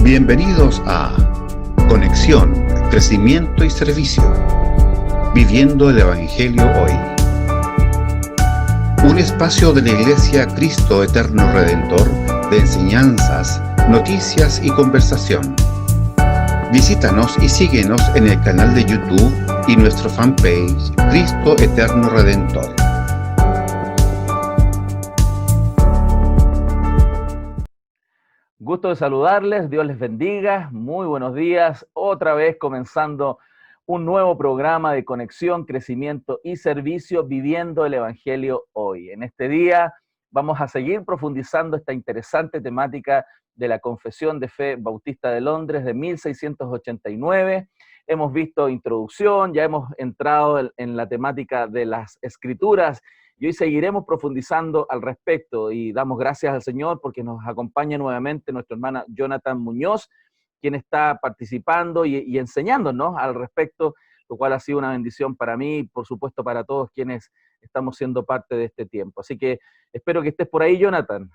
Bienvenidos a Conexión, Crecimiento y Servicio, Viviendo el Evangelio Hoy. Un espacio de la Iglesia Cristo Eterno Redentor de enseñanzas, noticias y conversación. Visítanos y síguenos en el canal de YouTube y nuestro fanpage Cristo Eterno Redentor. Gusto de saludarles, Dios les bendiga, muy buenos días, otra vez comenzando un nuevo programa de conexión, crecimiento y servicio, viviendo el Evangelio hoy. En este día vamos a seguir profundizando esta interesante temática de la Confesión de Fe Bautista de Londres de 1689. Hemos visto introducción, ya hemos entrado en la temática de las Escrituras, y hoy seguiremos profundizando al respecto y damos gracias al Señor porque nos acompaña nuevamente nuestra hermana Jonathan Muñoz, quien está participando y enseñándonos al respecto, lo cual ha sido una bendición para mí y por supuesto para todos quienes estamos siendo parte de este tiempo. Así que espero que estés por ahí, Jonathan.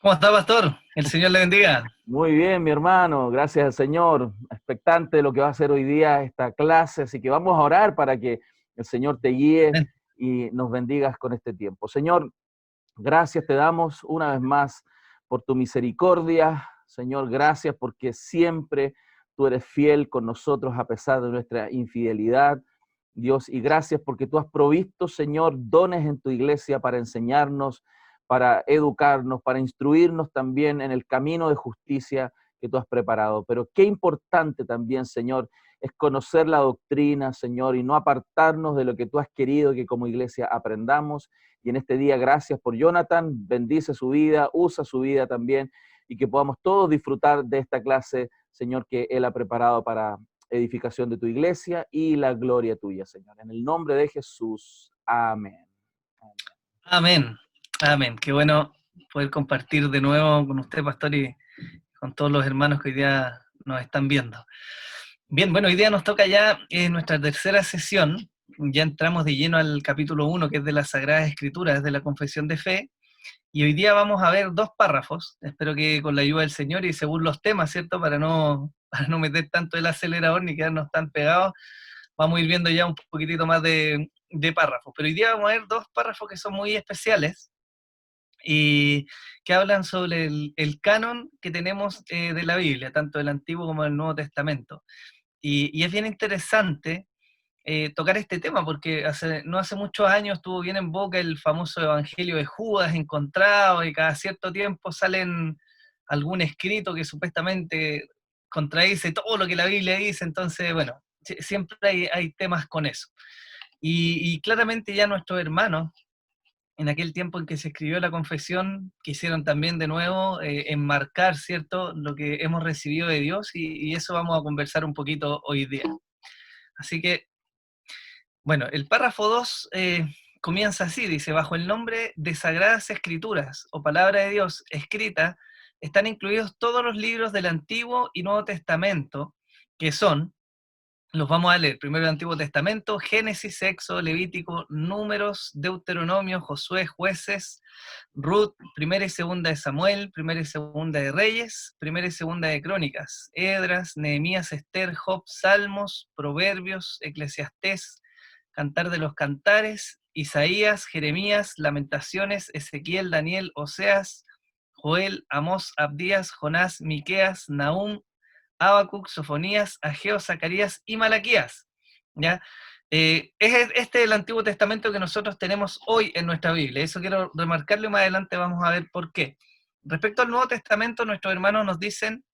¿Cómo está, pastor? El Señor le bendiga. Muy bien, mi hermano, gracias al Señor. Expectante de lo que va a ser hoy día esta clase, así que vamos a orar para que el Señor te guíe y nos bendigas con este tiempo. Señor, gracias te damos una vez más por tu misericordia. Señor, gracias porque siempre tú eres fiel con nosotros a pesar de nuestra infidelidad, Dios, y gracias porque tú has provisto, Señor, dones en tu iglesia para enseñarnos, para educarnos, para instruirnos también en el camino de justicia que tú has preparado. Pero qué importante también, Señor, es conocer la doctrina, Señor, y no apartarnos de lo que tú has querido que como iglesia aprendamos. Y en este día, gracias por Jonathan, bendice su vida, usa su vida también, y que podamos todos disfrutar de esta clase, Señor, que Él ha preparado para edificación de tu iglesia y la gloria tuya, Señor. En el nombre de Jesús, amén. Amén, amén. Qué bueno poder compartir de nuevo con usted, pastor, y con todos los hermanos que hoy día nos están viendo. Bien, bueno, hoy día nos toca ya nuestra tercera sesión. Ya entramos de lleno al capítulo 1, que es de las Sagradas Escrituras, de la Confesión de Fe. Y hoy día vamos a ver 2 párrafos. Espero que con la ayuda del Señor y según los temas, ¿cierto? Para no meter tanto el acelerador ni quedarnos tan pegados, vamos a ir viendo ya un poquitito más de párrafos. Pero hoy día vamos a ver 2 párrafos que son muy especiales y que hablan sobre el canon que tenemos de la Biblia, tanto del Antiguo como del Nuevo Testamento. Y es bien interesante tocar este tema, porque no hace muchos años estuvo bien en boca el famoso Evangelio de Judas encontrado, y cada cierto tiempo salen algún escrito que supuestamente contradice todo lo que la Biblia dice. Entonces, bueno, siempre hay temas con eso. Y claramente ya nuestros hermanos, en aquel tiempo en que se escribió la confesión, quisieron también de nuevo enmarcar, ¿cierto?, lo que hemos recibido de Dios, y eso vamos a conversar un poquito hoy día. Así que, bueno, el párrafo 2 comienza así, dice: bajo el nombre de Sagradas Escrituras o Palabra de Dios escrita, están incluidos todos los libros del Antiguo y Nuevo Testamento, que son, los vamos a leer, primero el Antiguo Testamento: Génesis, Éxodo, Levítico, Números, Deuteronomio, Josué, Jueces, Ruth, primera y segunda de Samuel, primera y segunda de Reyes, primera y segunda de Crónicas, Esdras, Nehemías, Esther, Job, Salmos, Proverbios, Eclesiastés, Cantar de los Cantares, Isaías, Jeremías, Lamentaciones, Ezequiel, Daniel, Oseas, Joel, Amós, Abdías, Jonás, Miqueas, Nahum, Habacuc, Sofonías, Ageo, Zacarías y Malaquías. ¿Ya? Es este el Antiguo Testamento que nosotros tenemos hoy en nuestra Biblia. Eso quiero remarcarlo y más adelante vamos a ver por qué. Respecto al Nuevo Testamento, nuestros hermanos nos dicen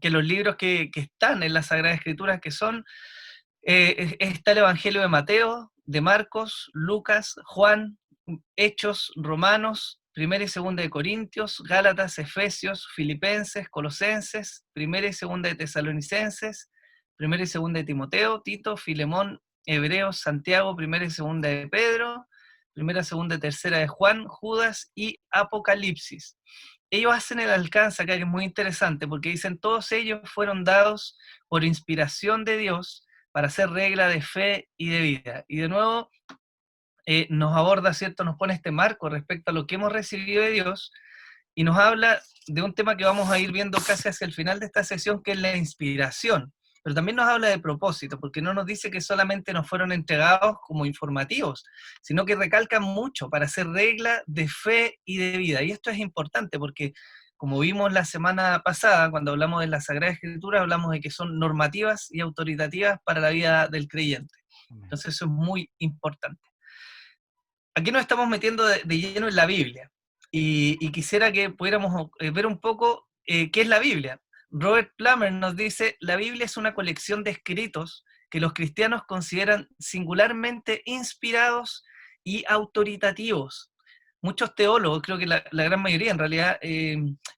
que los libros que están en las Sagradas Escrituras, que son, está el Evangelio de Mateo, de Marcos, Lucas, Juan, Hechos, Romanos, primera y segunda de Corintios, Gálatas, Efesios, Filipenses, Colosenses, primera y segunda de Tesalonicenses, primera y segunda de Timoteo, Tito, Filemón, Hebreos, Santiago, primera y segunda de Pedro, primera, segunda y tercera de Juan, Judas y Apocalipsis. Ellos hacen el alcance acá, que es muy interesante, porque dicen: todos ellos fueron dados por inspiración de Dios para hacer regla de fe y de vida. Y de nuevo nos aborda, ¿cierto?, nos pone este marco respecto a lo que hemos recibido de Dios, y nos habla de un tema que vamos a ir viendo casi hacia el final de esta sesión, que es la inspiración. Pero también nos habla de propósito, porque no nos dice que solamente nos fueron entregados como informativos, sino que recalcan mucho para hacer regla de fe y de vida. Y esto es importante porque, como vimos la semana pasada, cuando hablamos de la Sagrada Escritura, hablamos de que son normativas y autoritativas para la vida del creyente. Entonces eso es muy importante. Aquí nos estamos metiendo de lleno en la Biblia, y quisiera que pudiéramos ver un poco qué es la Biblia. Robert Plummer nos dice: la Biblia es una colección de escritos que los cristianos consideran singularmente inspirados y autoritativos. Muchos teólogos, creo que la gran mayoría en realidad,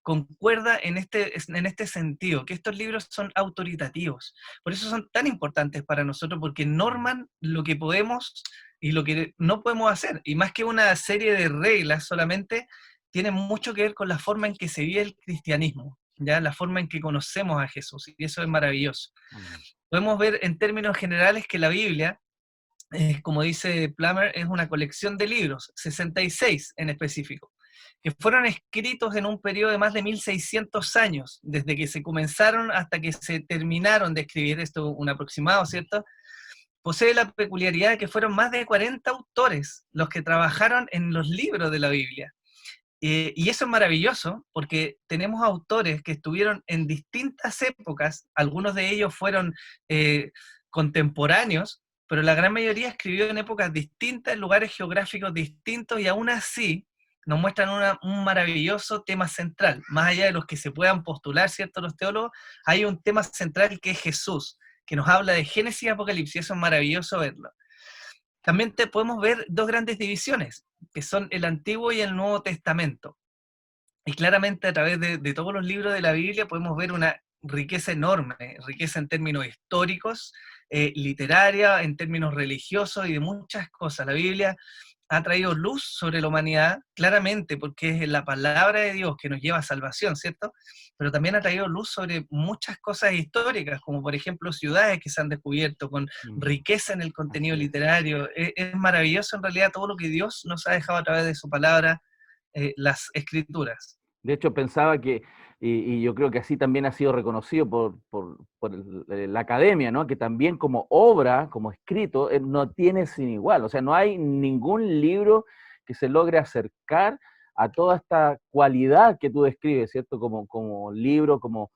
concuerda en este sentido, que estos libros son autoritativos. Por eso son tan importantes para nosotros, porque norman lo que podemos y lo que no podemos hacer. Y más que una serie de reglas solamente, tiene mucho que ver con la forma en que se vive el cristianismo, ¿ya? La forma en que conocemos a Jesús, y eso es maravilloso. Podemos ver en términos generales que la Biblia, como dice Plummer, es una colección de libros, 66 en específico, que fueron escritos en un periodo de más de 1600 años, desde que se comenzaron hasta que se terminaron de escribir, esto un aproximado, ¿cierto? Posee la peculiaridad de que fueron más de 40 autores los que trabajaron en los libros de la Biblia. Y eso es maravilloso, porque tenemos autores que estuvieron en distintas épocas, algunos de ellos fueron contemporáneos, pero la gran mayoría escribió en épocas distintas, en lugares geográficos distintos, y aún así nos muestran un maravilloso tema central. Más allá de los que se puedan postular, ¿cierto?, los teólogos, hay un tema central que es Jesús, que nos habla de Génesis y Apocalipsis. Eso es maravilloso verlo. También podemos ver dos grandes divisiones, que son el Antiguo y el Nuevo Testamento. Y claramente a través de todos los libros de la Biblia podemos ver una riqueza enorme, riqueza en términos históricos, literaria, en términos religiosos y de muchas cosas. La Biblia ha traído luz sobre la humanidad, claramente, porque es la palabra de Dios que nos lleva a salvación, ¿cierto? Pero también ha traído luz sobre muchas cosas históricas, como por ejemplo ciudades que se han descubierto con riqueza en el contenido literario. Es maravilloso en realidad todo lo que Dios nos ha dejado a través de su palabra, las escrituras. De hecho, pensaba que, y yo creo que así también ha sido reconocido por la academia, ¿no? Que también como obra, como escrito, no tiene sin igual. O sea, no hay ningún libro que se logre acercar a toda esta cualidad que tú describes, ¿cierto? Como libro, como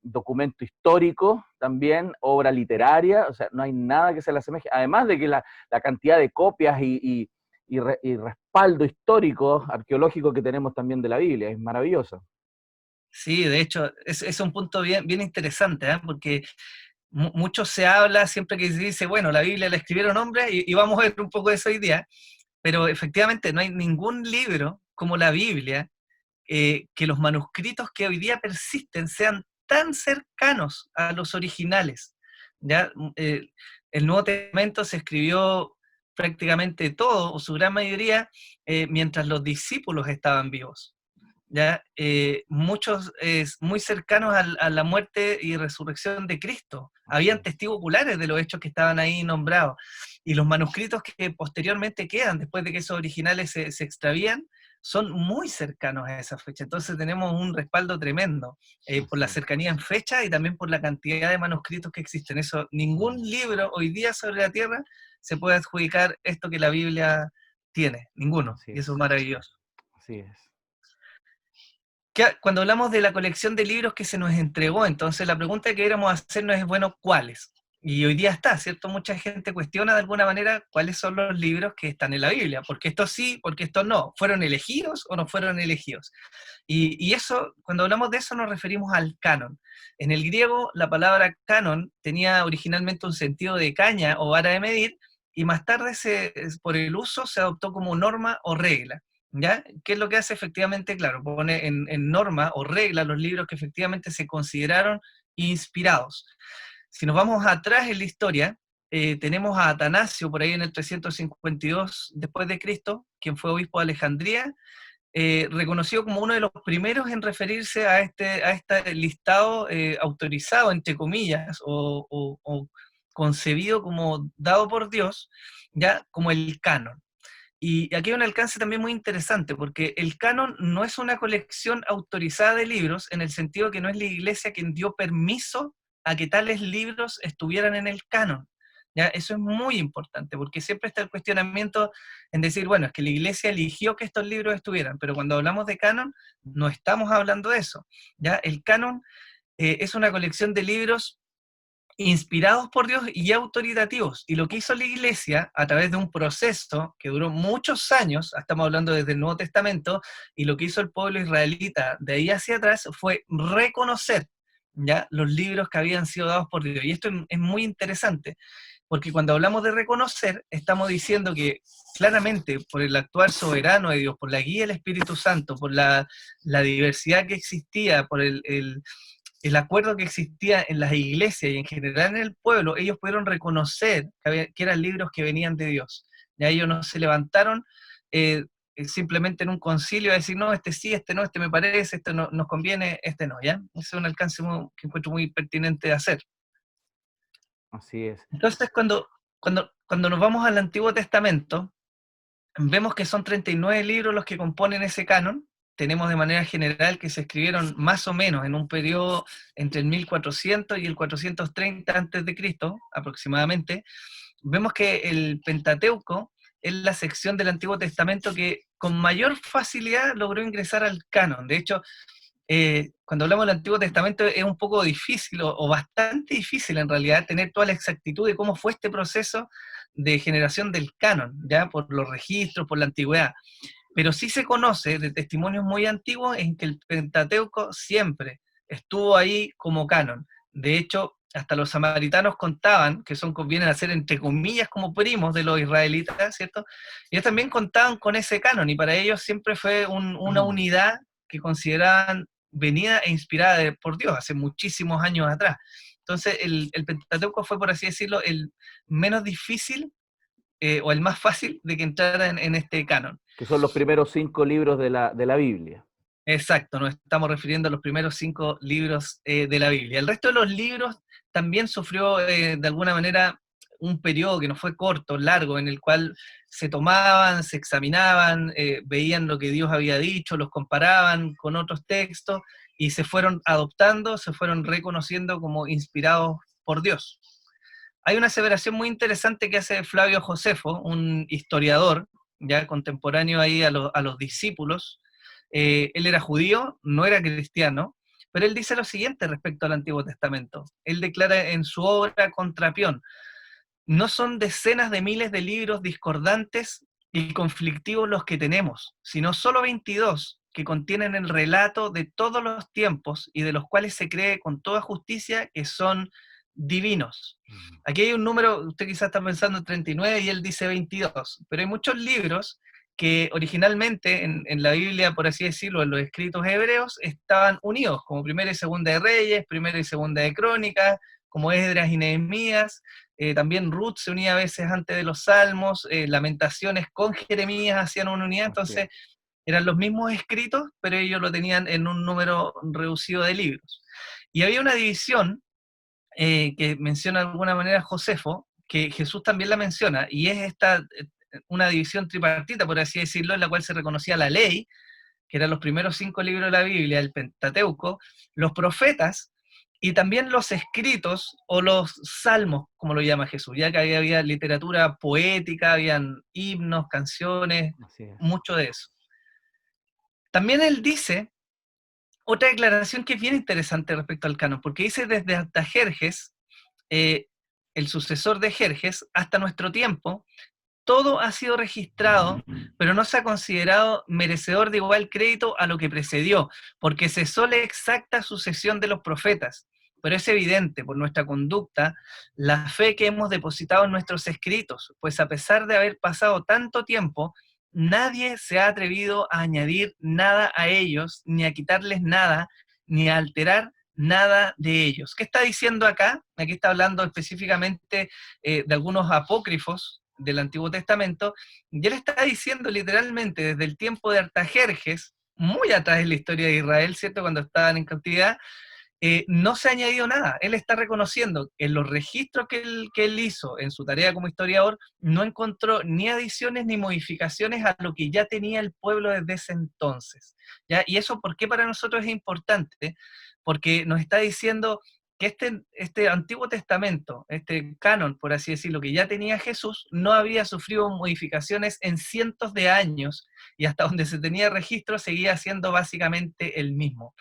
documento histórico, también obra literaria. O sea, no hay nada que se le asemeje. Además de que la cantidad de copias y respaldo histórico, arqueológico que tenemos también de la Biblia, es maravilloso. Sí, de hecho, es un punto bien interesante, ¿eh? Porque mucho se habla siempre que se dice, bueno, la Biblia la escribieron hombres, y vamos a ver un poco de eso hoy día, pero efectivamente no hay ningún libro como la Biblia, que los manuscritos que hoy día persisten sean tan cercanos a los originales, ¿ya? El Nuevo Testamento se escribió prácticamente todo, o su gran mayoría, mientras los discípulos estaban vivos, ¿ya? Muchos muy cercanos a la muerte y resurrección de Cristo. Habían testigos oculares de los hechos que estaban ahí nombrados. Y los manuscritos que posteriormente quedan, después de que esos originales se extravían, son muy cercanos a esa fecha. Entonces tenemos un respaldo tremendo, por la cercanía en fecha y también por la cantidad de manuscritos que existen. Eso, ningún libro hoy día sobre la tierra se puede adjudicar esto que la Biblia tiene, ninguno. Y eso es maravilloso. Así es. Cuando hablamos de la colección de libros que se nos entregó, entonces la pregunta que queremos hacernos es, bueno, ¿cuáles? Y hoy día está, ¿cierto? Mucha gente cuestiona de alguna manera cuáles son los libros que están en la Biblia, porque estos sí, porque estos no. ¿Fueron elegidos o no fueron elegidos? Y eso, cuando hablamos de eso, nos referimos al canon. En el griego, la palabra canon tenía originalmente un sentido de caña o vara de medir, y más tarde, por el uso, se adoptó como norma o regla. ¿Ya? ¿Qué es lo que hace? Efectivamente? Claro, pone en norma o regla los libros que efectivamente se consideraron inspirados. Si nos vamos atrás en la historia, tenemos a Atanasio por ahí en el 352 después de Cristo, quien fue obispo de Alejandría, reconocido como uno de los primeros en referirse a este listado autorizado, entre comillas, o concebido como dado por Dios, ya como el canon. Y aquí hay un alcance también muy interesante, porque el canon no es una colección autorizada de libros, en el sentido que no es la Iglesia quien dio permiso a que tales libros estuvieran en el canon. ¿Ya? Eso es muy importante, porque siempre está el cuestionamiento en decir, bueno, es que la Iglesia eligió que estos libros estuvieran, pero cuando hablamos de canon, no estamos hablando de eso. ¿Ya? El canon es una colección de libros inspirados por Dios y autoritativos. Y lo que hizo la Iglesia a través de un proceso que duró muchos años, estamos hablando desde el Nuevo Testamento, y lo que hizo el pueblo israelita de ahí hacia atrás fue reconocer ya los libros que habían sido dados por Dios. Y esto es muy interesante, porque cuando hablamos de reconocer, estamos diciendo que claramente por el actuar soberano de Dios, por la guía del Espíritu Santo, por la diversidad que existía, por el acuerdo que existía en las iglesias y en general en el pueblo, ellos pudieron reconocer que eran libros que venían de Dios. Ya ellos no se levantaron simplemente en un concilio a decir, no, este sí, este no, este me parece, este no, nos conviene, este no, ¿ya? Ese es un alcance que encuentro muy pertinente de hacer. Así es. Entonces, cuando nos vamos al Antiguo Testamento, vemos que son 39 libros los que componen ese canon. Tenemos de manera general que se escribieron más o menos en un periodo entre el 1400 y el 430 a.C. aproximadamente. Vemos que el Pentateuco es la sección del Antiguo Testamento que con mayor facilidad logró ingresar al canon. De hecho, cuando hablamos del Antiguo Testamento es un poco difícil, o bastante difícil en realidad, tener toda la exactitud de cómo fue este proceso de generación del canon, ya por los registros, por la antigüedad. Pero sí se conoce de testimonios muy antiguos en que el Pentateuco siempre estuvo ahí como canon. De hecho, hasta los samaritanos contaban, que vienen a ser entre comillas como primos de los israelitas, ¿cierto? Ellos también contaban con ese canon, y para ellos siempre fue una unidad que consideraban venida e inspirada por Dios hace muchísimos años atrás. Entonces, el Pentateuco fue, por así decirlo, el menos difícil o el más fácil de que entrara en este canon. Que son los primeros 5 libros de la Biblia. Exacto, nos estamos refiriendo a los primeros 5 libros de la Biblia. El resto de los libros también sufrió de alguna manera un periodo que no fue corto, largo, en el cual se tomaban, se examinaban, veían lo que Dios había dicho, los comparaban con otros textos y se fueron adoptando, se fueron reconociendo como inspirados por Dios. Hay una aseveración muy interesante que hace Flavio Josefo, un historiador ya contemporáneo ahí a los discípulos. Él era judío, no era cristiano, pero él dice lo siguiente respecto al Antiguo Testamento. Él declara en su obra Contrapión: no son decenas de miles de libros discordantes y conflictivos los que tenemos, sino solo 22 que contienen el relato de todos los tiempos y de los cuales se cree con toda justicia que son divinos. Aquí hay un número, usted quizás está pensando en 39 y él dice 22, pero hay muchos libros que originalmente en la Biblia, por así decirlo, en los escritos hebreos, estaban unidos, como Primera y Segunda de Reyes, Primera y Segunda de Crónicas, como Esdras y Nehemías. También Ruth se unía a veces antes de los Salmos, Lamentaciones con Jeremías hacían una unidad, entonces eran los mismos escritos, pero ellos lo tenían en un número reducido de libros. Y había una división que menciona de alguna manera Josefo, que Jesús también la menciona, y es una división tripartita, por así decirlo, en la cual se reconocía la ley, que eran los primeros 5 libros de la Biblia, el Pentateuco, los profetas, y también los escritos o los salmos, como lo llama Jesús, ya que había literatura poética, habían himnos, canciones, mucho de eso. También él dice otra declaración que es bien interesante respecto al canon, porque dice desde Artajerjes, el sucesor de Jerjes, hasta nuestro tiempo, todo ha sido registrado, pero no se ha considerado merecedor de igual crédito a lo que precedió, porque cesó la exacta sucesión de los profetas. Pero es evidente por nuestra conducta la fe que hemos depositado en nuestros escritos, pues a pesar de haber pasado tanto tiempo, nadie se ha atrevido a añadir nada a ellos, ni a quitarles nada, ni a alterar nada de ellos. ¿Qué está diciendo acá? Aquí está hablando específicamente de algunos apócrifos del Antiguo Testamento, y él está diciendo literalmente desde el tiempo de Artajerjes, muy atrás en la historia de Israel, ¿cierto?, cuando estaban en cautividad, no se ha añadido nada. Él está reconociendo en los registros que él hizo en su tarea como historiador, no encontró ni adiciones ni modificaciones a lo que ya tenía el pueblo desde ese entonces, ¿ya? Y eso, ¿por qué para nosotros es importante? Porque nos está diciendo que este Antiguo Testamento, este canon, por así decirlo, que ya tenía Jesús, no había sufrido modificaciones en cientos de años, y hasta donde se tenía registro seguía siendo básicamente el mismo.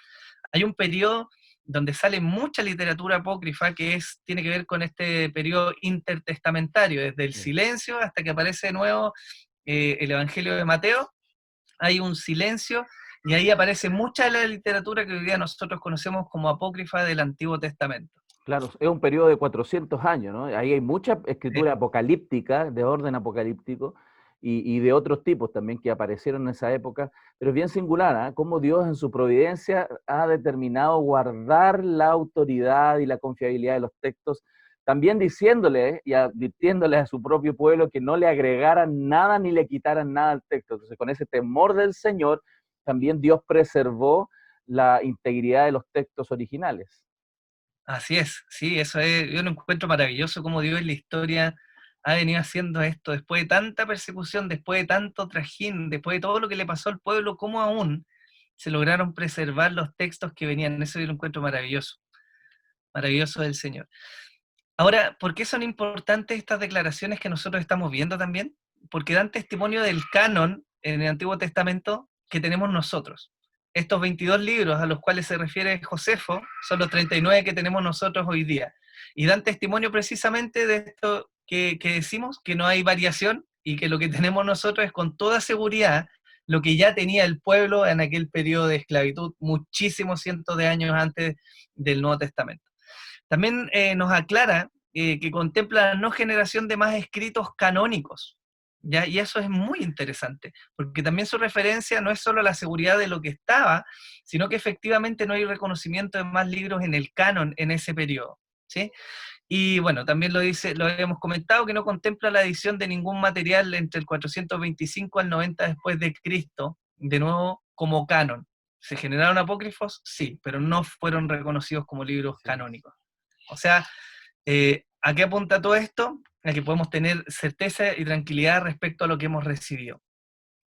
Hay un periodo donde sale mucha literatura apócrifa tiene que ver con este periodo intertestamentario, desde el silencio hasta que aparece de nuevo el Evangelio de Mateo. Hay un silencio y ahí aparece mucha de la literatura que hoy día nosotros conocemos como apócrifa del Antiguo Testamento. Claro, es un periodo de 400 años, ¿no? Ahí hay mucha escritura apocalíptica, de orden apocalíptico, y de otros tipos también que aparecieron en esa época, pero es bien singular, ¿eh? Cómo Dios en su providencia ha determinado guardar la autoridad y la confiabilidad de los textos, también diciéndole y advirtiéndole a su propio pueblo que no le agregaran nada ni le quitaran nada al texto. Entonces, con ese temor del Señor, también Dios preservó la integridad de los textos originales. Así es, sí, eso es, yo lo encuentro maravilloso cómo Dios en la historia ha venido haciendo esto, después de tanta persecución, después de tanto trajín, después de todo lo que le pasó al pueblo, cómo aún se lograron preservar los textos que venían. Eso yo lo encuentro maravilloso, maravilloso del Señor. Ahora, ¿por qué son importantes estas declaraciones que nosotros estamos viendo también? Porque dan testimonio del canon en el Antiguo Testamento que tenemos nosotros. Estos 22 libros a los cuales se refiere Josefo son los 39 que tenemos nosotros hoy día. Y dan testimonio precisamente de esto que decimos, que no hay variación y que lo que tenemos nosotros es con toda seguridad lo que ya tenía el pueblo en aquel periodo de esclavitud, muchísimos cientos de años antes del Nuevo Testamento. También nos aclara que contempla la no generación de más escritos canónicos, ¿ya? Y eso es muy interesante, porque también su referencia no es solo a la seguridad de lo que estaba, sino que efectivamente no hay reconocimiento de más libros en el canon en ese periodo, ¿sí? Y bueno, también lo dice, lo habíamos comentado, que no contempla la edición de ningún material entre el 425 al 90 después de Cristo, de nuevo como canon. ¿Se generaron apócrifos? Sí, pero no fueron reconocidos como libros canónicos. O sea, ¿a qué apunta todo esto? A que podemos tener certeza y tranquilidad respecto a lo que hemos recibido.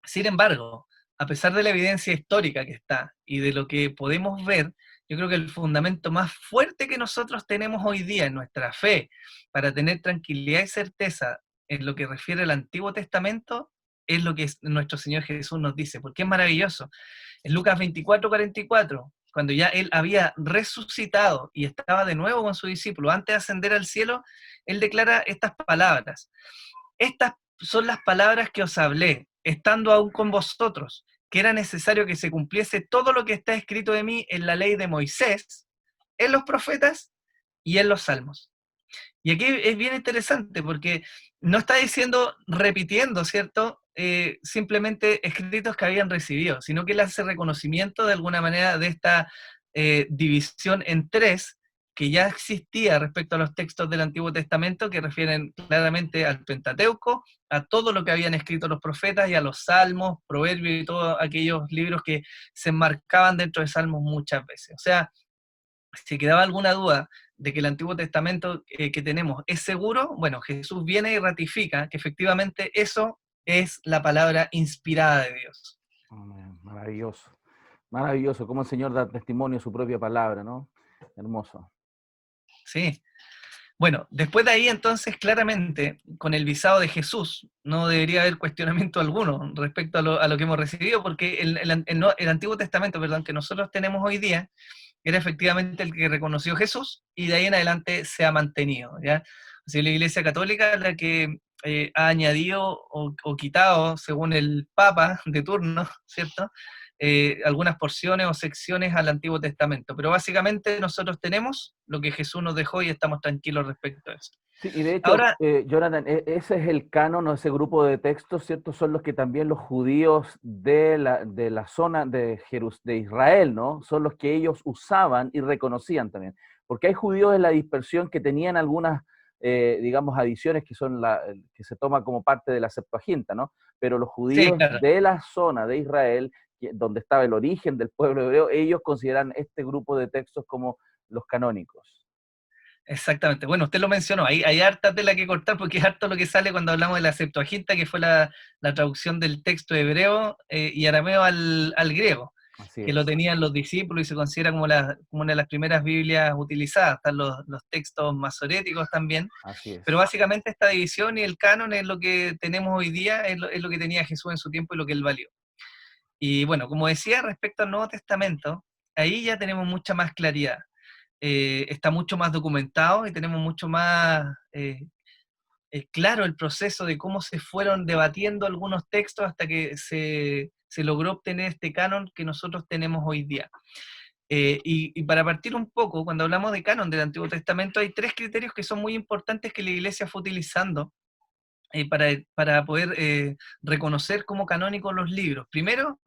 Sin embargo, a pesar de la evidencia histórica que está y de lo que podemos ver, yo creo que el fundamento más fuerte que nosotros tenemos hoy día en nuestra fe para tener tranquilidad y certeza en lo que refiere al Antiguo Testamento es lo que nuestro Señor Jesús nos dice, porque es maravilloso. En Lucas 24:44, cuando ya Él había resucitado y estaba de nuevo con su discípulo antes de ascender al cielo, Él declara estas palabras. Estas son las palabras que os hablé, estando aún con vosotros, que era necesario que se cumpliese todo lo que está escrito de mí en la ley de Moisés, en los profetas y en los salmos. Y aquí es bien interesante porque no está diciendo, repitiendo, ¿cierto? Simplemente escritos que habían recibido, sino que él hace reconocimiento de alguna manera de esta división en tres que ya existía respecto a los textos del Antiguo Testamento, que refieren claramente al Pentateuco, a todo lo que habían escrito los profetas y a los salmos, proverbios y todos aquellos libros que se enmarcaban dentro de salmos muchas veces. O sea, si quedaba alguna duda de que el Antiguo Testamento que tenemos es seguro, bueno, Jesús viene y ratifica que efectivamente eso es la palabra inspirada de Dios. Maravilloso, maravilloso, como el Señor da testimonio de su propia palabra, ¿no? Hermoso. Sí. Bueno, después de ahí entonces claramente con el visado de Jesús no debería haber cuestionamiento alguno respecto a lo que hemos recibido, porque el Antiguo Testamento, perdón, que nosotros tenemos hoy día, era efectivamente el que reconoció Jesús y de ahí en adelante se ha mantenido, ¿ya? Así la Iglesia Católica la que ha añadido o quitado, según el Papa de turno, ¿cierto? Algunas porciones o secciones al Antiguo Testamento, pero básicamente nosotros tenemos lo que Jesús nos dejó y estamos tranquilos respecto a eso. Sí, y de hecho, Ahora, Jonathan, ese es el canon, ese grupo de textos, ¿cierto? Son los que también los judíos de la zona de Israel, ¿no? Son los que ellos usaban y reconocían también. Porque hay judíos en la dispersión que tenían algunas, digamos, adiciones que son que se toma como parte de la Septuaginta, ¿no? Pero los sí, judíos claro. de la zona de Israel, donde estaba el origen del pueblo hebreo, ellos consideran este grupo de textos como los canónicos. Exactamente. Bueno, usted lo mencionó, hay harta tela que cortar porque es harto lo que sale cuando hablamos de la Septuaginta, que fue la traducción del texto hebreo y arameo al griego, Así que lo es, tenían los discípulos y se considera como una de las primeras Biblias utilizadas. Están los textos masoréticos también, así es. pero básicamente esta división y el canon es lo que tenemos hoy día, es lo que tenía Jesús en su tiempo y lo que él valió. Y bueno, como decía, respecto al Nuevo Testamento, ahí ya tenemos mucha más claridad. Está mucho más documentado y tenemos mucho más claro el proceso de cómo se fueron debatiendo algunos textos hasta que se logró obtener este canon que nosotros tenemos hoy día. Y para partir un poco, cuando hablamos de canon del Antiguo Testamento, hay tres criterios que son muy importantes que la Iglesia fue utilizando para poder reconocer como canónicos los libros. Primero,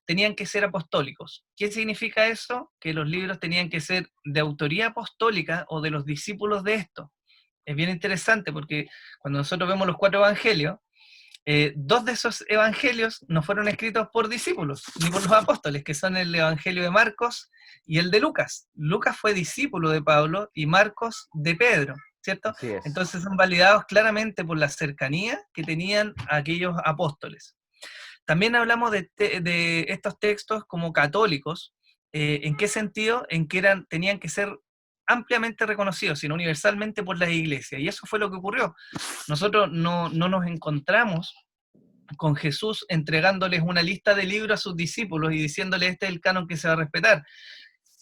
tenían que ser apostólicos. ¿Qué significa eso? Que los libros tenían que ser de autoría apostólica o de los discípulos de estos. Es bien interesante porque cuando nosotros vemos los 4 evangelios, dos de esos evangelios no fueron escritos por discípulos, ni por los apóstoles, que son el evangelio de Marcos y el de Lucas. Lucas fue discípulo de Pablo y Marcos de Pedro, ¿cierto? Así es. Entonces son validados claramente por la cercanía que tenían aquellos apóstoles. También hablamos de estos textos como católicos. ¿En qué sentido? En que tenían que ser ampliamente reconocidos, sino universalmente por las iglesias. Y eso fue lo que ocurrió. Nosotros no nos encontramos con Jesús entregándoles una lista de libros a sus discípulos y diciéndoles este es el canon que se va a respetar.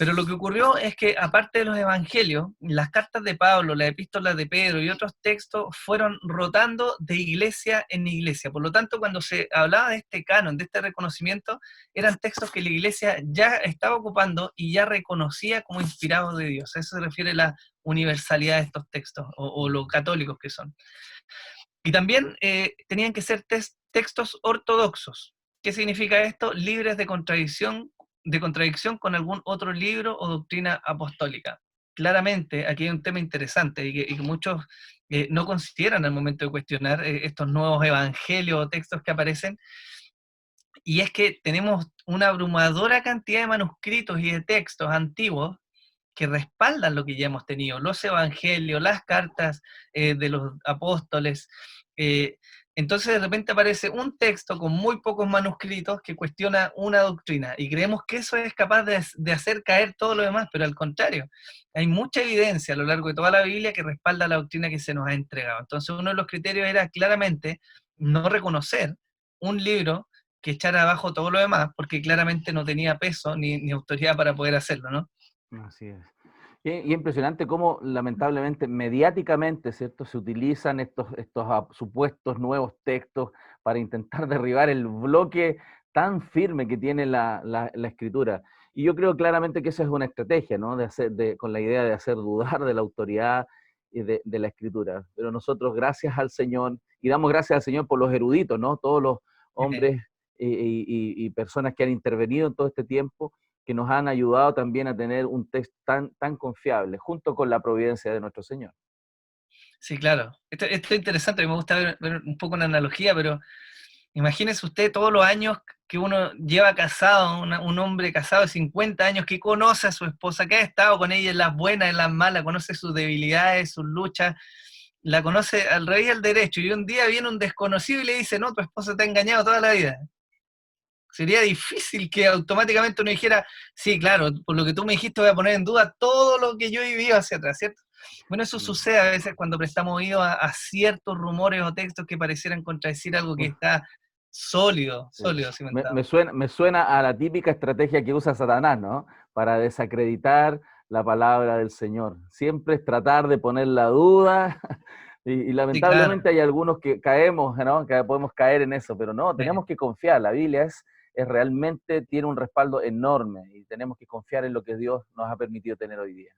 Pero lo que ocurrió es que, aparte de los evangelios, las cartas de Pablo, las epístolas de Pedro y otros textos fueron rotando de iglesia en iglesia. Por lo tanto, cuando se hablaba de este canon, de este reconocimiento, eran textos que la iglesia ya estaba ocupando y ya reconocía como inspirados de Dios. A eso se refiere la universalidad de estos textos, o lo católicos que son. Y también tenían que ser textos ortodoxos. ¿Qué significa esto? Libres de contradicción con algún otro libro o doctrina apostólica. Claramente, aquí hay un tema interesante y que muchos no consideran al momento de cuestionar estos nuevos evangelios o textos que aparecen, y es que tenemos una abrumadora cantidad de manuscritos y de textos antiguos que respaldan lo que ya hemos tenido, los evangelios, las cartas de los apóstoles. Entonces de repente aparece un texto con muy pocos manuscritos que cuestiona una doctrina y creemos que eso es capaz de hacer caer todo lo demás, pero al contrario, hay mucha evidencia a lo largo de toda la Biblia que respalda la doctrina que se nos ha entregado. Entonces uno de los criterios era claramente no reconocer un libro que echara abajo todo lo demás, porque claramente no tenía peso ni autoridad para poder hacerlo, ¿no? Así es. Y impresionante cómo, lamentablemente, mediáticamente, ¿cierto?, se utilizan estos supuestos nuevos textos para intentar derribar el bloque tan firme que tiene la escritura. Y yo creo claramente que esa es una estrategia, ¿no?, con la idea de hacer dudar de la autoridad y de la escritura. Pero nosotros, gracias al Señor, y damos gracias al Señor por los eruditos, ¿no?, todos los hombres y personas que han intervenido en todo este tiempo, que nos han ayudado también a tener un texto tan confiable, junto con la providencia de nuestro Señor. Sí, claro. Esto es interesante, me gusta ver un poco una analogía, pero imagínese usted todos los años que uno lleva casado, un hombre casado de 50 años que conoce a su esposa, que ha estado con ella en las buenas, en las malas, conoce sus debilidades, sus luchas, la conoce al revés y al derecho, y un día viene un desconocido y le dice, no, tu esposa te ha engañado toda la vida. Sería difícil que automáticamente uno dijera, sí, claro, por lo que tú me dijiste voy a poner en duda todo lo que yo he vivido hacia atrás, ¿cierto? Bueno, eso sucede a veces cuando prestamos oído a ciertos rumores o textos que parecieran contradecir algo que está sólido, cimentado. Me suena a la típica estrategia que usa Satanás, ¿no?, para desacreditar la palabra del Señor. Siempre es tratar de poner la duda, y lamentablemente sí, claro. hay algunos que caemos, ¿no?, que podemos caer en eso, pero no, tenemos que confiar. La Biblia es realmente, tiene un respaldo enorme, y tenemos que confiar en lo que Dios nos ha permitido tener hoy día.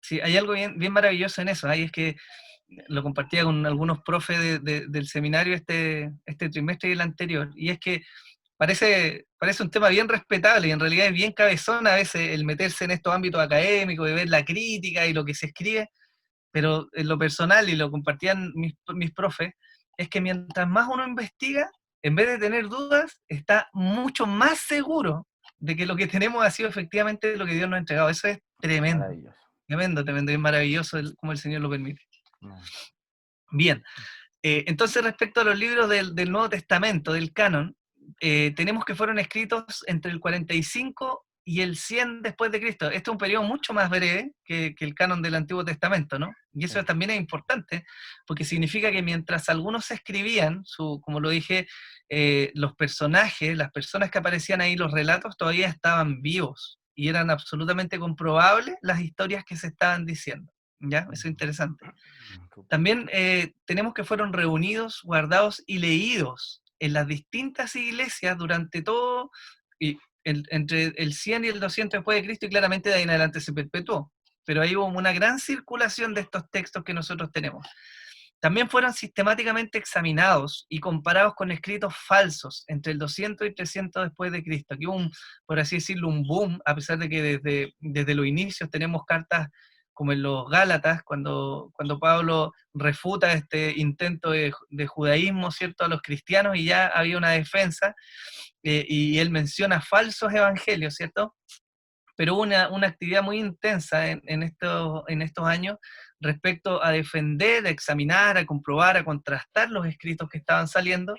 Sí, hay algo bien maravilloso en eso, ahí es que lo compartía con algunos profes del seminario este trimestre y el anterior, y es que parece un tema bien respetable y en realidad es bien cabezón a veces el meterse en estos ámbitos académicos y ver la crítica y lo que se escribe, pero en lo personal, y lo compartían mis profes, es que mientras más uno investiga, en vez de tener dudas, está mucho más seguro de que lo que tenemos ha sido efectivamente lo que Dios nos ha entregado. Eso es Tremendo, Maravilloso. tremendo, tremendo, es maravilloso como el Señor lo permite. Mm. Bien, entonces respecto a los libros del Nuevo Testamento, del canon, tenemos que fueron escritos entre el 45 y el 100 después de Cristo. Este es un periodo mucho más breve que el canon del Antiguo Testamento, ¿no? Y eso Sí. también es importante, porque significa que mientras algunos escribían, como lo dije, los personajes, las personas que aparecían ahí, los relatos, todavía estaban vivos y eran absolutamente comprobables las historias que se estaban diciendo. ¿Ya? Eso es interesante. También tenemos que fueron reunidos, guardados y leídos en las distintas iglesias durante todo, y entre el 100 y el 200 después de Cristo, y claramente de ahí en adelante se perpetuó. Pero ahí hubo una gran circulación de estos textos que nosotros tenemos. También fueron sistemáticamente examinados y comparados con escritos falsos entre el 200 y 300 después de Cristo. Aquí hubo, por así decirlo, un boom, a pesar de que desde los inicios tenemos cartas como en los Gálatas, cuando Pablo refuta este intento de judaísmo, ¿cierto?, a los cristianos, y ya había una defensa, y él menciona falsos evangelios, ¿cierto? Pero hubo una actividad muy intensa en estos años respecto a defender, a examinar, a comprobar, a contrastar los escritos que estaban saliendo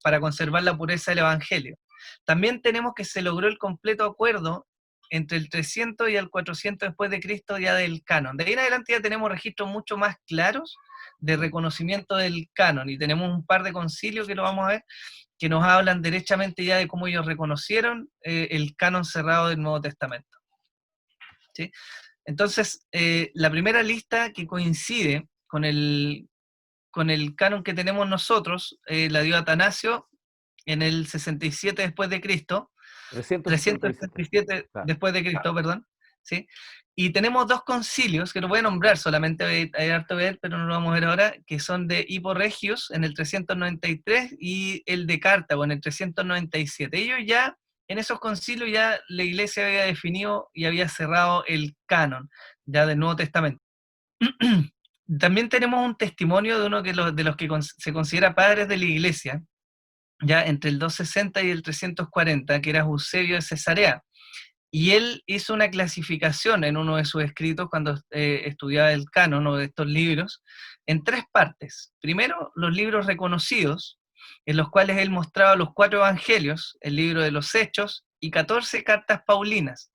para conservar la pureza del Evangelio. También tenemos que se logró el completo acuerdo entre el 300 y el 400 después de Cristo ya del canon. De ahí en adelante ya tenemos registros mucho más claros de reconocimiento del canon, y tenemos un par de concilios que lo vamos a ver, que nos hablan derechamente ya de cómo ellos reconocieron el canon cerrado del Nuevo Testamento. ¿Sí? Entonces, la primera lista que coincide con el canon que tenemos nosotros, la dio Atanasio en el 67 después de Cristo, 367 Claro. después de Cristo, perdón, ¿sí? Y tenemos dos concilios, que no voy a nombrar, solamente hay harto ver, pero no lo vamos a ver ahora, que son de Hippo Regius en el 393 y el de Cartago en el 397. Ellos ya, en esos concilios ya la Iglesia había definido y había cerrado el canon ya del Nuevo Testamento. También tenemos un testimonio de uno de los que se considera padres de la Iglesia, ya entre el 260 y el 340, que era Eusebio de Cesarea. Y él hizo una clasificación en uno de sus escritos cuando estudiaba el canon o de estos libros, en tres partes. Primero, los libros reconocidos, en los cuales él mostraba los 4 evangelios, el libro de los Hechos y 14 cartas paulinas,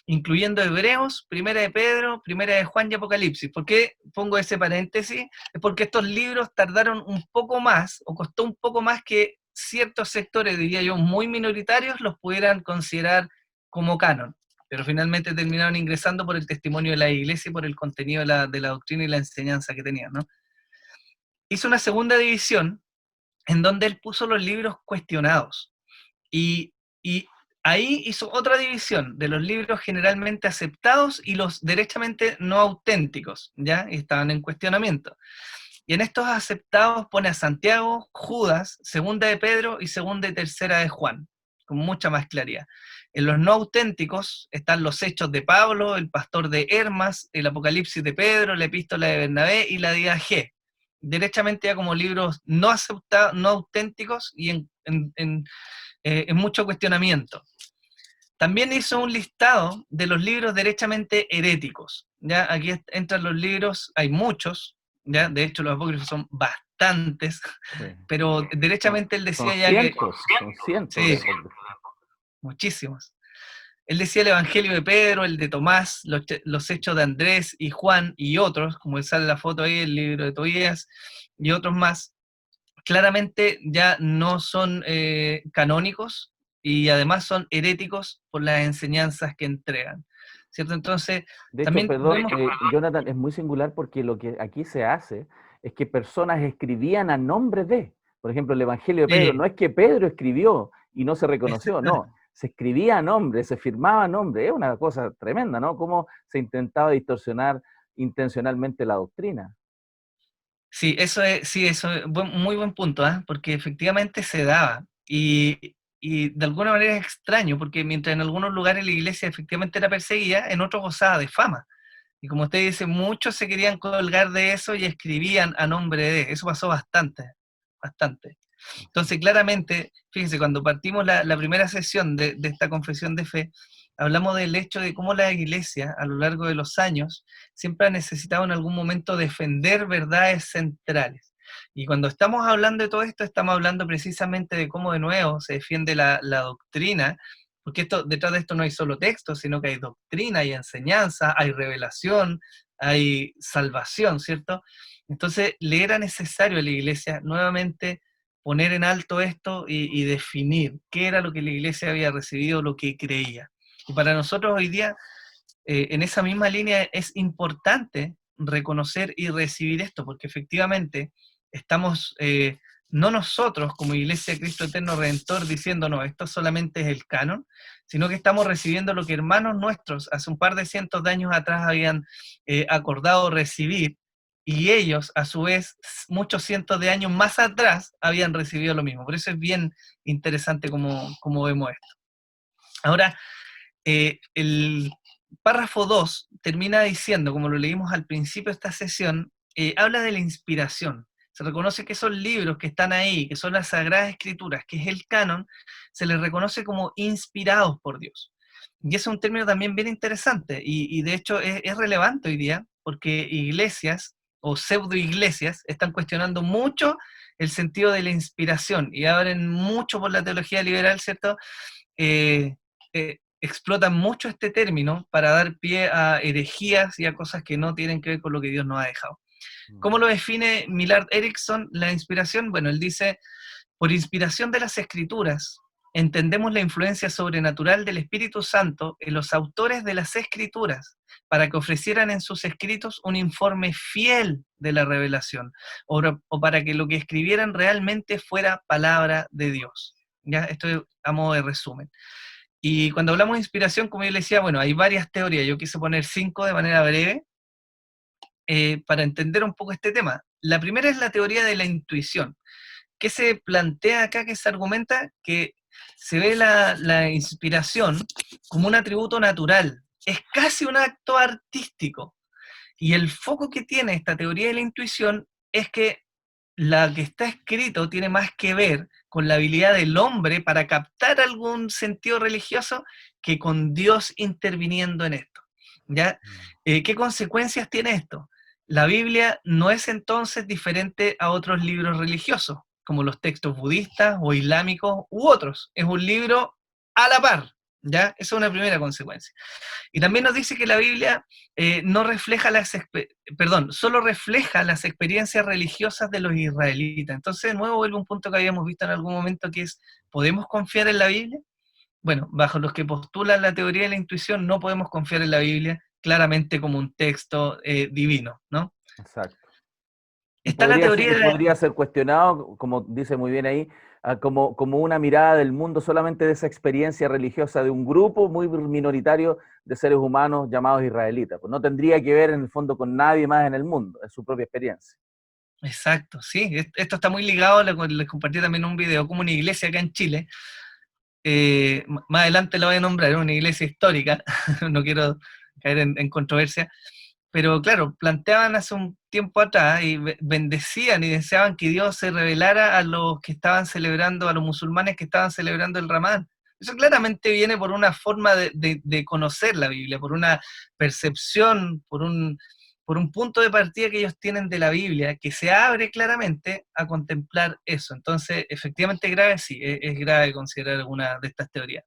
incluyendo Hebreos, Primera de Pedro, Primera de Juan y Apocalipsis. ¿Por qué pongo ese paréntesis? Es porque estos libros tardaron un poco más, o costó un poco más que ciertos sectores, diría yo, muy minoritarios, los pudieran considerar como canon, pero finalmente terminaron ingresando por el testimonio de la Iglesia y por el contenido de la doctrina y la enseñanza que tenían, ¿no? Hizo una segunda división en donde él puso los libros cuestionados, y ahí hizo otra división de los libros generalmente aceptados y los derechamente no auténticos, ¿ya? Y estaban en cuestionamiento. Y en estos aceptados pone a Santiago, Judas, Segunda de Pedro y Segunda y Tercera de Juan, con mucha más claridad. En los no auténticos están los Hechos de Pablo, el Pastor de Hermas, el Apocalipsis de Pedro, la Epístola de Bernabé y la Día G. Derechamente ya como libros no aceptados, no auténticos y en mucho cuestionamiento. También hizo un listado de los libros derechamente heréticos. ¿Ya? Aquí entran los libros, hay muchos, ¿ya? De hecho los apócrifos son bastantes, sí. Pero derechamente él decía ya cientos, que... Son cientos. Sí, muchísimos. Él decía el Evangelio de Pedro, el de Tomás, los Hechos de Andrés y Juan y otros, como sale la foto ahí, el libro de Tobías y otros más, claramente ya no son canónicos y además son heréticos por las enseñanzas que entregan, ¿cierto? Entonces, de también hecho, perdón, Jonathan, es muy singular porque lo que aquí se hace es que personas escribían a nombre de, por ejemplo, el Evangelio de Pedro, no es que Pedro escribió y no se reconoció, no, se escribía a nombre, se firmaba a nombre, es una cosa tremenda, ¿no? Cómo se intentaba distorsionar intencionalmente la doctrina. Sí, eso es muy buen punto, ¿eh? Porque efectivamente se daba, y de alguna manera es extraño, porque mientras en algunos lugares la iglesia efectivamente era perseguida, en otros gozaba de fama. Y como usted dice, muchos se querían colgar de eso y escribían a nombre de, eso pasó bastante. Entonces, claramente, fíjense, cuando partimos la primera sesión de esta confesión de fe, hablamos del hecho de cómo la Iglesia, a lo largo de los años, siempre ha necesitado en algún momento defender verdades centrales. Y cuando estamos hablando de todo esto, estamos hablando precisamente de cómo de nuevo se defiende la doctrina, porque detrás de esto no hay solo texto, sino que hay doctrina, hay enseñanza, hay revelación, hay salvación, ¿cierto? Entonces le era necesario a la Iglesia nuevamente poner en alto esto y definir qué era lo que la Iglesia había recibido, lo que creía. Y para nosotros hoy día, en esa misma línea, es importante reconocer y recibir esto, porque efectivamente estamos, no nosotros como Iglesia de Cristo Eterno Redentor diciendo, no, esto solamente es el canon, sino que estamos recibiendo lo que hermanos nuestros hace un par de cientos de años atrás habían acordado recibir, y ellos, a su vez, muchos cientos de años más atrás, habían recibido lo mismo. Por eso es bien interesante cómo vemos esto. Ahora, el párrafo 2 termina diciendo, como lo leímos al principio de esta sesión, habla de la inspiración. Se reconoce que esos libros que están ahí, que son las Sagradas Escrituras, que es el canon, se les reconoce como inspirados por Dios. Y ese es un término también bien interesante, y de hecho es relevante hoy día, porque iglesias o pseudo iglesias están cuestionando mucho el sentido de la inspiración, y abren mucho por la teología liberal, ¿cierto? Explotan mucho este término para dar pie a herejías y a cosas que no tienen que ver con lo que Dios nos ha dejado. ¿Cómo lo define Millard Erickson la inspiración? Bueno, él dice, por inspiración de las Escrituras, entendemos la influencia sobrenatural del Espíritu Santo en los autores de las Escrituras para que ofrecieran en sus escritos un informe fiel de la revelación, o para que lo que escribieran realmente fuera palabra de Dios. ¿Ya? Esto es a modo de resumen. Y cuando hablamos de inspiración, como yo le decía, bueno, hay varias teorías, yo quise poner 5 de manera breve, para entender un poco este tema. La primera es la teoría de la intuición, que se plantea acá, que se argumenta que se ve la inspiración como un atributo natural, es casi un acto artístico, y el foco que tiene esta teoría de la intuición es que la que está escrito tiene más que ver con la habilidad del hombre para captar algún sentido religioso que con Dios interviniendo en esto. ¿Ya? ¿Qué consecuencias tiene esto? La Biblia no es entonces diferente a otros libros religiosos, como los textos budistas o islámicos u otros. Es un libro a la par, ¿ya? Esa es una primera consecuencia. Y también nos dice que la Biblia no refleja solo refleja las experiencias religiosas de los israelitas. Entonces, de nuevo, vuelve un punto que habíamos visto en algún momento, que es, ¿podemos confiar en la Biblia? Bueno, bajo los que postulan la teoría de la intuición, no podemos confiar en la Biblia claramente como un texto divino, ¿no? Exacto. Está la teoría podría ser cuestionado, como dice muy bien ahí, como una mirada del mundo solamente de esa experiencia religiosa de un grupo muy minoritario de seres humanos llamados israelitas. Pues no tendría que ver en el fondo con nadie más en el mundo, es su propia experiencia. Exacto, sí. Esto está muy ligado, les compartí también un video, como una iglesia acá en Chile, más adelante la voy a nombrar, es una iglesia histórica, no quiero caer en controversia, pero claro, planteaban hace un tiempo atrás y bendecían y deseaban que Dios se revelara a los que estaban celebrando, a los musulmanes que estaban celebrando el Ramadán. Eso claramente viene por una forma de conocer la Biblia, por una percepción, por un punto de partida que ellos tienen de la Biblia, que se abre claramente a contemplar eso. Entonces, efectivamente grave, sí, es grave considerar alguna de estas teorías.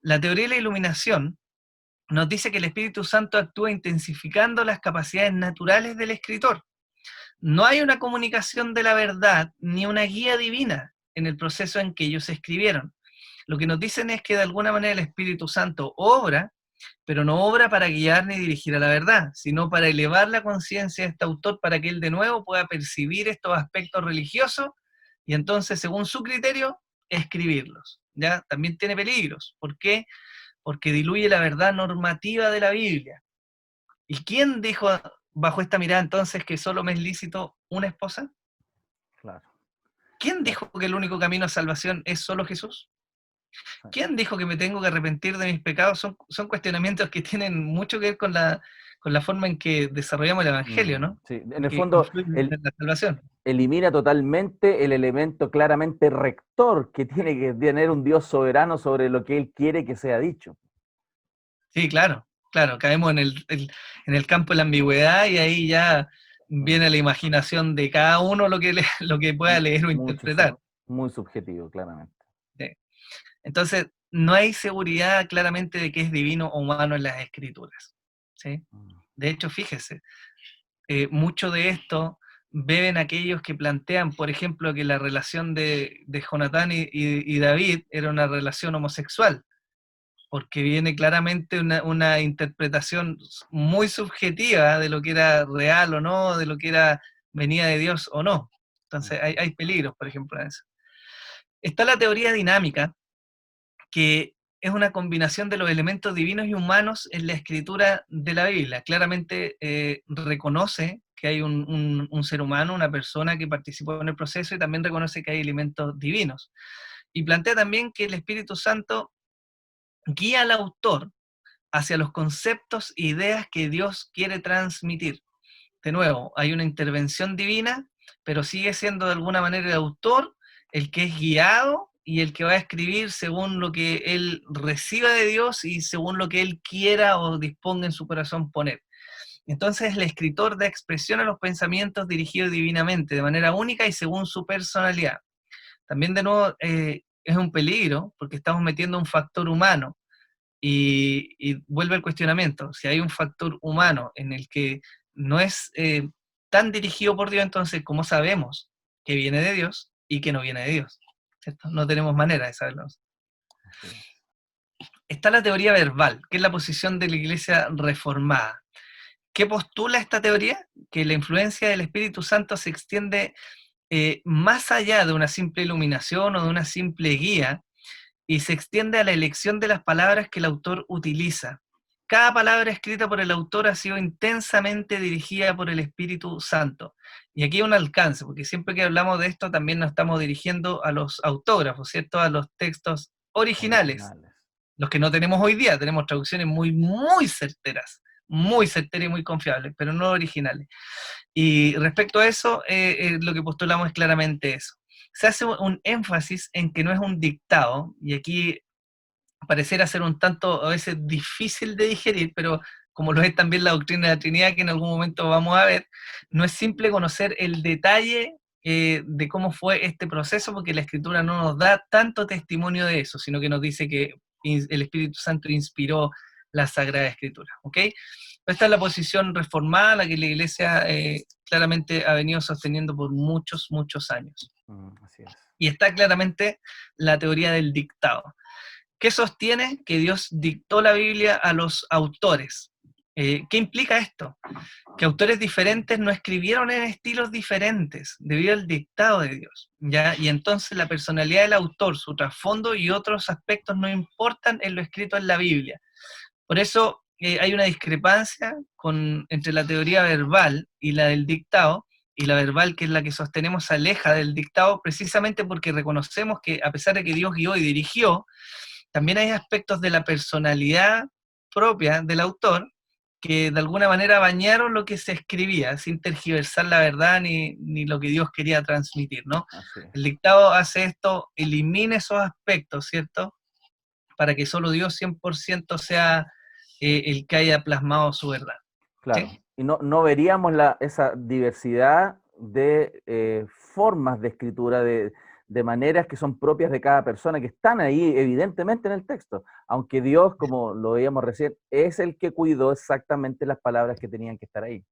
La teoría de la iluminación nos dice que el Espíritu Santo actúa intensificando las capacidades naturales del escritor. No hay una comunicación de la verdad ni una guía divina en el proceso en que ellos escribieron. Lo que nos dicen es que de alguna manera el Espíritu Santo obra, pero no obra para guiar ni dirigir a la verdad, sino para elevar la conciencia de este autor para que él de nuevo pueda percibir estos aspectos religiosos y entonces, según su criterio, escribirlos. ¿Ya? También tiene peligros. ¿Por qué? Porque diluye la verdad normativa de la Biblia. ¿Y quién dijo bajo esta mirada entonces que solo me es lícito una esposa? Claro. ¿Quién dijo que el único camino a salvación es solo Jesús? ¿Quién dijo que me tengo que arrepentir de mis pecados? Son cuestionamientos que tienen mucho que ver con la forma en que desarrollamos el Evangelio, ¿no? Sí, en el fondo, la salvación. Elimina totalmente el elemento claramente rector que tiene que tener un Dios soberano sobre lo que Él quiere que sea dicho. Sí, claro, claro, caemos en el campo de la ambigüedad y ahí ya viene la imaginación de cada uno lo que pueda leer o Mucho, interpretar. muy subjetivo, claramente. ¿Sí? Entonces, no hay seguridad claramente de que es divino o humano en las escrituras. ¿Sí? Mm. De hecho, fíjese, mucho de esto beben aquellos que plantean, por ejemplo, que la relación de Jonatán y David era una relación homosexual, porque viene claramente una interpretación muy subjetiva de lo que era real o no, de lo que era venida de Dios o no. Entonces hay peligros, por ejemplo, en eso. Está la teoría dinámica, que es una combinación de los elementos divinos y humanos en la escritura de la Biblia. Claramente reconoce que hay un ser humano, una persona que participó en el proceso, y también reconoce que hay elementos divinos. Y plantea también que el Espíritu Santo guía al autor hacia los conceptos e ideas que Dios quiere transmitir. De nuevo, hay una intervención divina, pero sigue siendo de alguna manera el autor el que es guiado y el que va a escribir según lo que él reciba de Dios y según lo que él quiera o disponga en su corazón poner. Entonces el escritor da expresión a los pensamientos dirigidos divinamente, de manera única y según su personalidad. También de nuevo es un peligro porque estamos metiendo un factor humano. Y vuelve el cuestionamiento, si hay un factor humano en el que no es tan dirigido por Dios, entonces, ¿cómo sabemos que viene de Dios y que no viene de Dios? ¿Cierto? No tenemos manera de saberlo. Así es. Está la teoría verbal, que es la posición de la Iglesia reformada. ¿Qué postula esta teoría? Que la influencia del Espíritu Santo se extiende más allá de una simple iluminación o de una simple guía, y se extiende a la elección de las palabras que el autor utiliza. Cada palabra escrita por el autor ha sido intensamente dirigida por el Espíritu Santo. Y aquí hay un alcance, porque siempre que hablamos de esto también nos estamos dirigiendo a los autógrafos, ¿cierto? A los textos originales, Originales. los que no tenemos hoy día. Tenemos traducciones muy certeras y muy confiables, pero no originales. Y respecto a eso, lo que postulamos es claramente eso. Se hace un énfasis en que no es un dictado, y aquí pareciera ser un tanto a veces difícil de digerir, pero como lo es también la doctrina de la Trinidad, que en algún momento vamos a ver, no es simple conocer el detalle de cómo fue este proceso, porque la Escritura no nos da tanto testimonio de eso, sino que nos dice que el Espíritu Santo inspiró la Sagrada Escritura. ¿Ok? Esta es la posición reformada, la que la Iglesia claramente ha venido sosteniendo por muchos años. Así es. Y está claramente la teoría del dictado. ¿Qué sostiene? Que Dios dictó la Biblia a los autores. ¿Qué implica esto? Que autores diferentes no escribieron en estilos diferentes debido al dictado de Dios, ¿ya? Y entonces la personalidad del autor, su trasfondo y otros aspectos no importan en lo escrito en la Biblia. Por eso hay una discrepancia entre la teoría verbal y la del dictado, y la verbal, que es la que sostenemos, se aleja del dictado precisamente porque reconocemos que a pesar de que Dios guió y dirigió, también hay aspectos de la personalidad propia del autor que de alguna manera bañaron lo que se escribía, sin tergiversar la verdad ni lo que Dios quería transmitir, ¿no? Así es. El dictado hace esto, elimina esos aspectos, ¿cierto? Para que solo Dios 100% sea el que haya plasmado su verdad. Claro. ¿Sí? Y no veríamos esa diversidad de formas de escritura, de maneras que son propias de cada persona, que están ahí evidentemente en el texto, aunque Dios, como lo veíamos recién, es el que cuidó exactamente las palabras que tenían que estar ahí.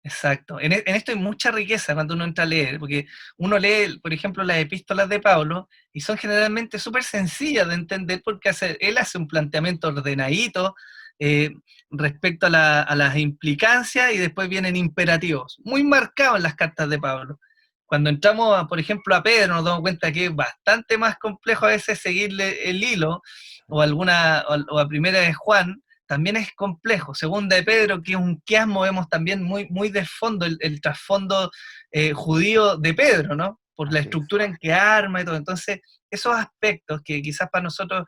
Exacto. En esto hay mucha riqueza cuando uno entra a leer, porque uno lee, por ejemplo, las epístolas de Pablo, y son generalmente súper sencillas de entender porque él hace un planteamiento ordenadito eh, respecto a las implicancias, y después vienen imperativos, muy marcados en las cartas de Pablo. Cuando entramos, por ejemplo, a Pedro, nos damos cuenta que es bastante más complejo a veces seguirle el hilo, o a primera de Juan, también es complejo. Segunda de Pedro, que es un quiasmo, vemos también muy de fondo el trasfondo judío de Pedro, ¿no? Por la Así es. estructura en que arma y todo. Entonces, esos aspectos que quizás para nosotros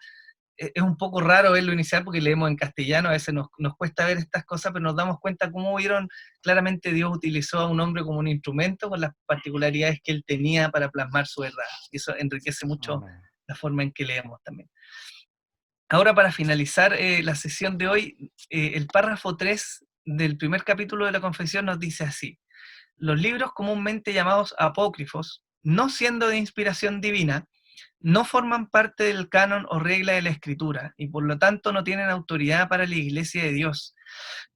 es un poco raro verlo inicial porque leemos en castellano, a veces nos cuesta ver estas cosas, pero nos damos cuenta cómo vieron claramente Dios utilizó a un hombre como un instrumento con las particularidades que él tenía para plasmar su verdad. Y eso enriquece mucho Amén. la forma en que leemos también. Ahora, para finalizar la sesión de hoy, el párrafo 3 del primer capítulo de la Confesión nos dice así: los libros comúnmente llamados apócrifos, no siendo de inspiración divina, no forman parte del canon o regla de la Escritura, y por lo tanto no tienen autoridad para la Iglesia de Dios,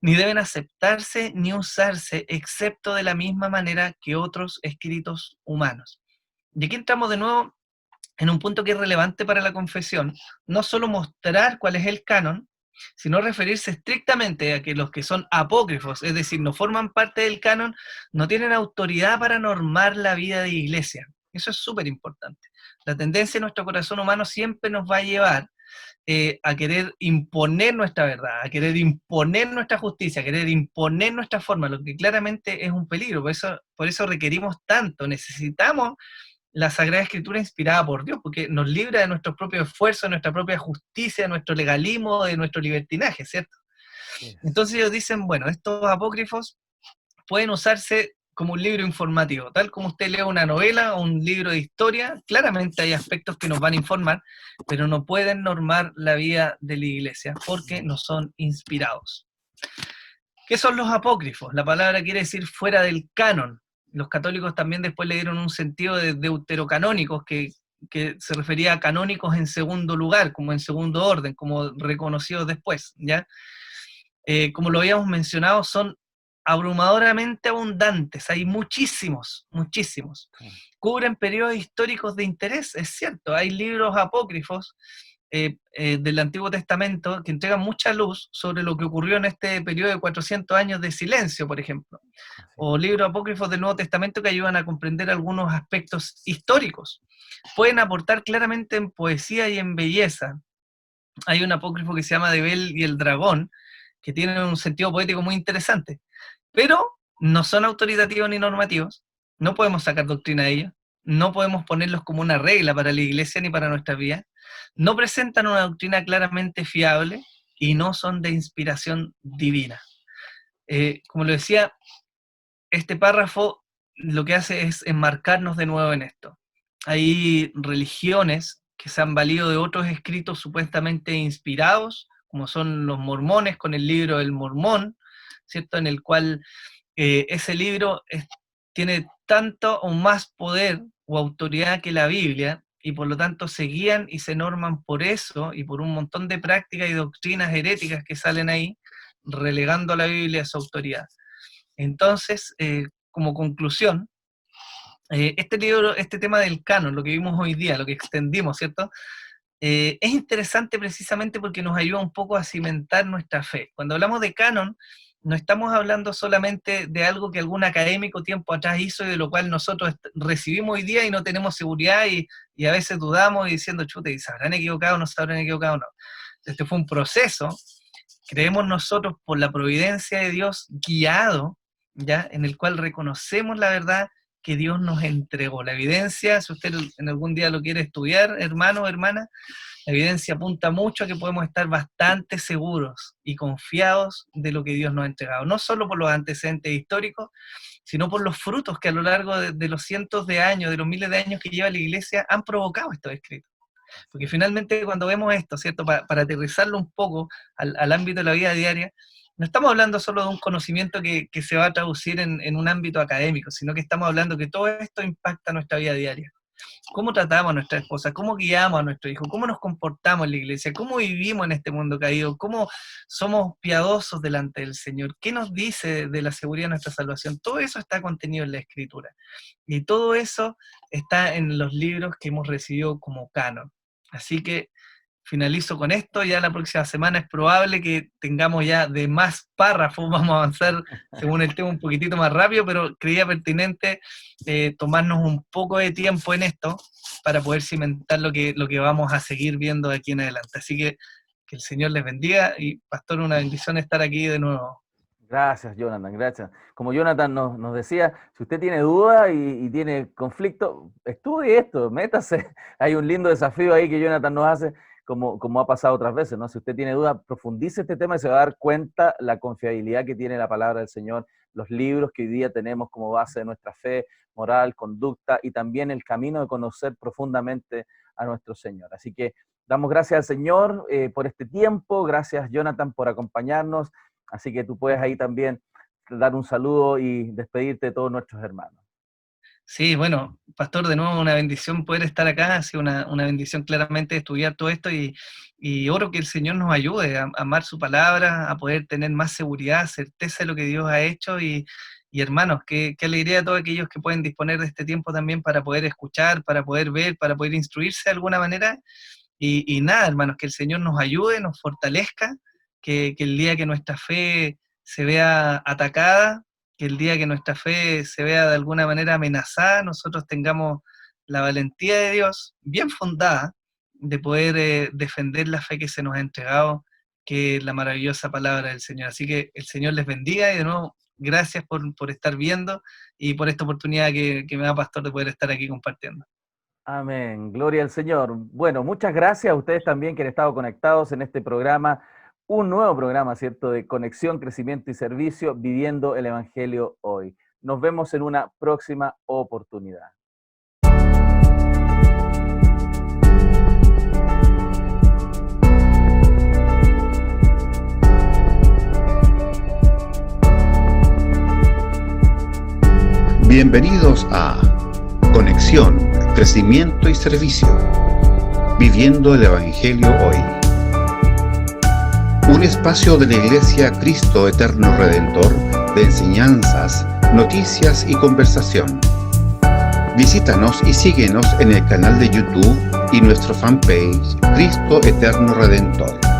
ni deben aceptarse ni usarse, excepto de la misma manera que otros escritos humanos. Y aquí entramos de nuevo en un punto que es relevante para la confesión: no solo mostrar cuál es el canon, sino referirse estrictamente a que los que son apócrifos, es decir, no forman parte del canon, no tienen autoridad para normar la vida de iglesia. Eso es súper importante. La tendencia de nuestro corazón humano siempre nos va a llevar a querer imponer nuestra verdad, a querer imponer nuestra justicia, a querer imponer nuestra forma, lo que claramente es un peligro. Por eso requerimos tanto, necesitamos la Sagrada Escritura inspirada por Dios, porque nos libra de nuestros propios esfuerzos, de nuestra propia justicia, de nuestro legalismo, de nuestro libertinaje, ¿cierto? Yes. Entonces ellos dicen, bueno, estos apócrifos pueden usarse como un libro informativo, tal como usted lee una novela o un libro de historia. Claramente hay aspectos que nos van a informar, pero no pueden normar la vida de la iglesia, porque no son inspirados. ¿Qué son los apócrifos? La palabra quiere decir fuera del canon. Los católicos también después le dieron un sentido de deuterocanónicos, que se refería a canónicos en segundo lugar, como en segundo orden, como reconocidos después, ¿ya? Como lo habíamos mencionado, son abrumadoramente abundantes, hay muchísimos, muchísimos. Cubren periodos históricos de interés, es cierto, hay libros apócrifos del Antiguo Testamento que entregan mucha luz sobre lo que ocurrió en este periodo de 400 años de silencio, por ejemplo, o libros apócrifos del Nuevo Testamento que ayudan a comprender algunos aspectos históricos. Pueden aportar claramente en poesía y en belleza. Hay un apócrifo que se llama De Bel y el Dragón, que tiene un sentido poético muy interesante, pero no son autoritativos ni normativos, no podemos sacar doctrina de ellos, no podemos ponerlos como una regla para la iglesia ni para nuestras vidas, no presentan una doctrina claramente fiable y no son de inspiración divina. Como lo decía, este párrafo lo que hace es enmarcarnos de nuevo en esto. Hay religiones que se han valido de otros escritos supuestamente inspirados, como son los mormones con el libro del Mormón, ¿cierto? En el cual ese libro tiene tanto o más poder o autoridad que la Biblia, y por lo tanto se guían y se norman por eso y por un montón de prácticas y doctrinas heréticas que salen ahí, relegando a la Biblia a su autoridad. Entonces, como conclusión, este libro, este tema del canon, lo que vimos hoy día, lo que extendimos, ¿cierto? Es interesante precisamente porque nos ayuda un poco a cimentar nuestra fe. Cuando hablamos de canon, no estamos hablando solamente de algo que algún académico tiempo atrás hizo y de lo cual nosotros recibimos hoy día y no tenemos seguridad y a veces dudamos y diciendo, chute, ¿se habrán equivocado o no se habrán equivocado o no? Este fue un proceso, creemos nosotros por la providencia de Dios guiado, ¿ya? En el cual reconocemos la verdad que Dios nos entregó. La evidencia, si usted en algún día lo quiere estudiar, hermano o hermana, la evidencia apunta mucho a que podemos estar bastante seguros y confiados de lo que Dios nos ha entregado, no solo por los antecedentes históricos, sino por los frutos que a lo largo de los cientos de años, de los miles de años que lleva la Iglesia, han provocado estos escritos. Porque finalmente cuando vemos esto, ¿cierto? Para aterrizarlo un poco al ámbito de la vida diaria, no estamos hablando solo de un conocimiento que se va a traducir en un ámbito académico, sino que estamos hablando que todo esto impacta nuestra vida diaria. Cómo tratamos a nuestra esposa, cómo guiamos a nuestro hijo, cómo nos comportamos en la iglesia, cómo vivimos en este mundo caído, cómo somos piadosos delante del Señor, qué nos dice de la seguridad de nuestra salvación. Todo eso está contenido en la Escritura. Y todo eso está en los libros que hemos recibido como canon. Así que finalizo con esto. Ya la próxima semana es probable que tengamos ya de más párrafos, vamos a avanzar según el tema un poquitito más rápido, pero creía pertinente tomarnos un poco de tiempo en esto para poder cimentar lo que vamos a seguir viendo de aquí en adelante. Así que el Señor les bendiga y pastor, una bendición estar aquí de nuevo. Gracias, Jonathan, gracias. Como Jonathan nos decía, si usted tiene dudas y tiene conflicto, estudie esto, métase. Hay un lindo desafío ahí que Jonathan nos hace, como ha pasado otras veces, ¿no? Si usted tiene dudas, profundice este tema y se va a dar cuenta la confiabilidad que tiene la palabra del Señor, los libros que hoy día tenemos como base de nuestra fe, moral, conducta y también el camino de conocer profundamente a nuestro Señor. Así que Damos gracias al Señor por este tiempo. Gracias, Jonathan, por acompañarnos. Así que tú puedes ahí también dar un saludo y despedirte de todos nuestros hermanos. Sí, bueno, pastor, de nuevo una bendición poder estar acá, ha sido una bendición claramente estudiar todo esto y oro que el Señor nos ayude a amar su palabra, a poder tener más seguridad, certeza de lo que Dios ha hecho y hermanos, qué alegría a todos aquellos que pueden disponer de este tiempo también para poder escuchar, para poder ver, para poder instruirse de alguna manera y nada, hermanos, que el Señor nos ayude, nos fortalezca, que el día que nuestra fe se vea atacada, que el día que nuestra fe se vea de alguna manera amenazada, nosotros tengamos la valentía de Dios bien fundada de poder defender la fe que se nos ha entregado, que es la maravillosa palabra del Señor. Así que el Señor les bendiga y de nuevo, gracias por estar viendo y por esta oportunidad que me da, pastor, de poder estar aquí compartiendo. Amén, gloria al Señor. Bueno, muchas gracias a ustedes también que han estado conectados en este programa, un nuevo programa, ¿cierto?, de conexión, crecimiento y servicio, viviendo el Evangelio hoy. Nos vemos en una próxima oportunidad. Bienvenidos a Conexión, Crecimiento y Servicio, viviendo el Evangelio hoy. Un espacio de la Iglesia Cristo Eterno Redentor de enseñanzas, noticias y conversación. Visítanos y síguenos en el canal de YouTube y nuestro fanpage Cristo Eterno Redentor.